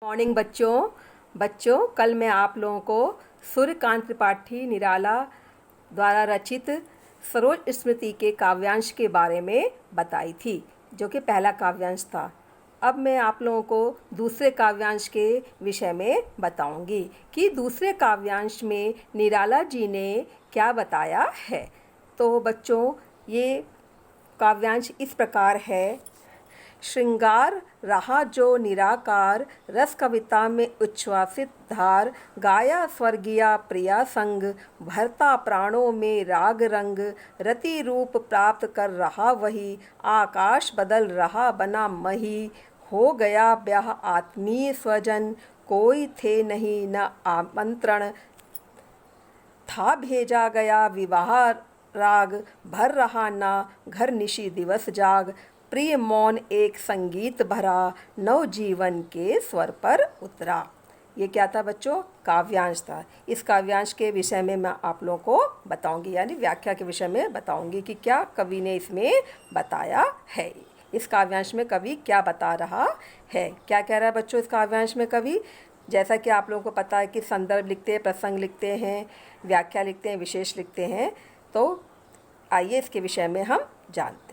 Morning बच्चों कल मैं आप लोगों को सूर्यकांत त्रिपाठी निराला द्वारा रचित सरोज स्मृति के काव्यांश के बारे में बताई थी, जो कि पहला काव्यांश था। अब मैं आप लोगों को दूसरे काव्यांश के विषय में बताऊंगी कि दूसरे काव्यांश में निराला जी ने क्या बताया है। तो बच्चों, ये काव्यांश इस प्रकार है। श्रृंगार रहा जो निराकार, रस कविता में उच्छ्वासित धार, गाया स्वर्गीया प्रिया संग, भरता प्राणों में राग रंग, रति रूप प्राप्त कर रहा वही, आकाश बदल रहा बना मही, हो गया ब्याह आत्मीय स्वजन, कोई थे नहीं न आमंत्रण, था भेजा गया विवाह राग, भर रहा ना घर निशी दिवस जाग, प्रिय मौन एक संगीत भरा, नव जीवन के स्वर पर उतरा। ये क्या था बच्चों? काव्यांश था। इस काव्यांश के विषय में मैं आप लोगों को बताऊंगी, यानी व्याख्या के विषय में बताऊंगी कि क्या कवि ने इसमें बताया है। इस काव्यांश में कवि क्या बता रहा है, क्या कह रहा है बच्चों इस काव्यांश में कवि। जैसा कि आप लोगों को पता है कि संदर्भ लिखते हैं, प्रसंग लिखते हैं, व्याख्या लिखते हैं, विशेष लिखते हैं। तो आइए इसके विषय में हम जानते हैं।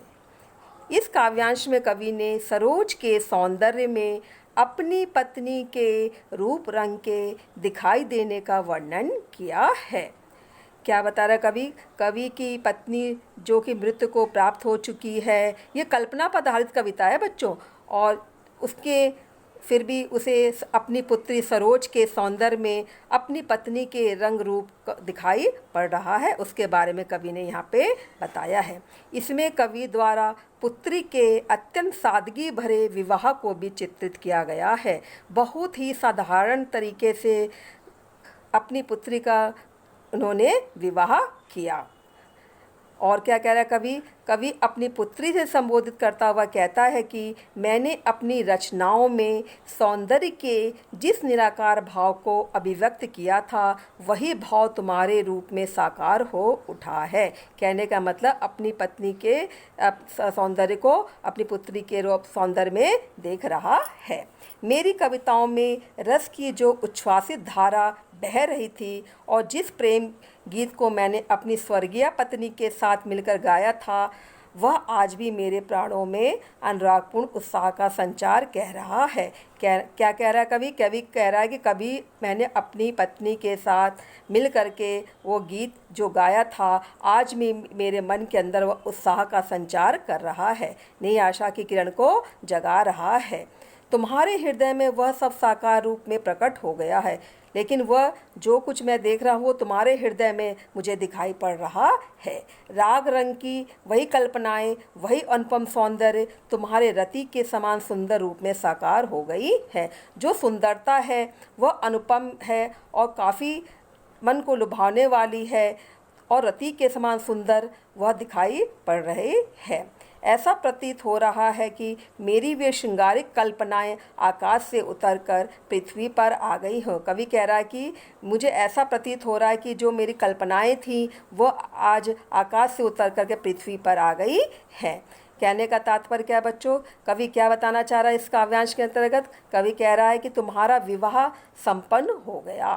इस काव्यांश में कवि ने सरोज के सौंदर्य में अपनी पत्नी के रूप रंग के दिखाई देने का वर्णन किया है। क्या बता रहा कवि? कवि की पत्नी जो कि मृत्यु को प्राप्त हो चुकी है, ये कल्पना पर आधारित कविता है बच्चों, और उसके फिर भी उसे अपनी पुत्री सरोज के सौंदर्य में अपनी पत्नी के रंग रूप दिखाई पड़ रहा है, उसके बारे में कवि ने यहाँ पे बताया है। इसमें कवि द्वारा पुत्री के अत्यंत सादगी भरे विवाह को भी चित्रित किया गया है। बहुत ही साधारण तरीके से अपनी पुत्री का उन्होंने विवाह किया। और क्या कह रहा है कवि? कवि अपनी पुत्री से संबोधित करता हुआ कहता है कि मैंने अपनी रचनाओं में सौंदर्य के जिस निराकार भाव को अभिव्यक्त किया था, वही भाव तुम्हारे रूप में साकार हो उठा है। कहने का मतलब अपनी पत्नी के सौंदर्य को अपनी पुत्री के रूप सौंदर्य में देख रहा है। मेरी कविताओं में रस की जो उच्छ्वासित धारा बह रही थी और जिस प्रेम गीत को मैंने अपनी स्वर्गीय पत्नी के साथ मिलकर गाया था, वह आज भी मेरे प्राणों में अनुरागपूर्ण उत्साह का संचार कह रहा है। क्या कह रहा है कवि? कवि कह रहा है कि कभी मैंने अपनी पत्नी के साथ मिल करके वो गीत जो गाया था, आज भी मेरे मन के अंदर वह उत्साह का संचार कर रहा है, नई आशा की किरण को जगा रहा है। तुम्हारे हृदय में वह सब साकार रूप में प्रकट हो गया है, लेकिन वह जो कुछ मैं देख रहा हूँ तुम्हारे हृदय में मुझे दिखाई पड़ रहा है। राग रंग की वही कल्पनाएं, वही अनुपम सौंदर्य तुम्हारे रति के समान सुंदर रूप में साकार हो गई है। जो सुंदरता है वह अनुपम है और काफ़ी मन को लुभाने वाली है, और रति के समान सुंदर वह दिखाई पड़ रहे हैं। ऐसा प्रतीत हो रहा है कि मेरी वे श्रृंगारिक कल्पनाएं आकाश से उतरकर पृथ्वी पर आ गई हों। कवि कह रहा है कि मुझे ऐसा प्रतीत हो रहा है कि जो मेरी कल्पनाएं थीं वो आज आकाश से उतर करके पृथ्वी पर आ गई हैं। कहने का तात्पर्य क्या बच्चों? कवि क्या बताना चाह रहा है इस काव्यांश के अंतर्गत? कवि कह रहा है कि तुम्हारा विवाह संपन्न हो गया,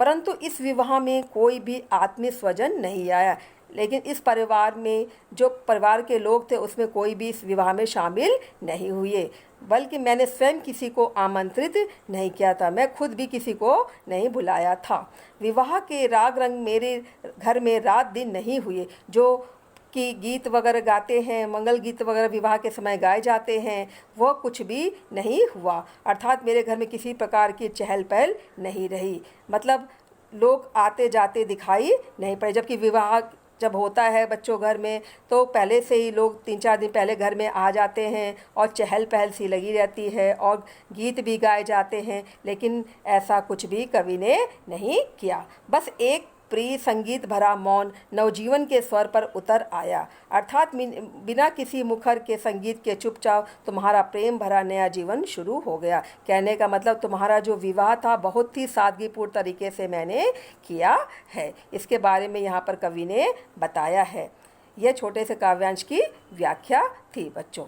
परंतु इस विवाह में कोई भी आत्मीय स्वजन नहीं आया। लेकिन इस परिवार में जो परिवार के लोग थे उसमें कोई भी इस विवाह में शामिल नहीं हुए, बल्कि मैंने स्वयं किसी को आमंत्रित नहीं किया था, मैं खुद भी किसी को नहीं बुलाया था। विवाह के राग रंग मेरे घर में रात दिन नहीं हुए। जो कि गीत वगैरह गाते हैं, मंगल गीत वगैरह विवाह के समय गाए जाते हैं, वह कुछ भी नहीं हुआ। अर्थात मेरे घर में किसी प्रकार की चहल पहल नहीं रही, मतलब लोग आते जाते दिखाई नहीं पड़े। जबकि विवाह जब होता है बच्चों घर में, तो पहले से ही लोग 3-4 दिन पहले घर में आ जाते हैं और चहल पहल सी लगी रहती है और गीत भी गाए जाते हैं, लेकिन ऐसा कुछ भी कवि ने नहीं किया। बस एक प्रिय संगीत भरा मौन नवजीवन के स्वर पर उतर आया, अर्थात बिना किसी मुखर के संगीत के चुपचाप तुम्हारा प्रेम भरा नया जीवन शुरू हो गया। कहने का मतलब तुम्हारा जो विवाह था बहुत ही सादगीपूर्ण तरीके से मैंने किया है। इसके बारे में यहाँ पर कवि ने बताया है। यह छोटे से काव्यांश की व्याख्या थी बच्चों।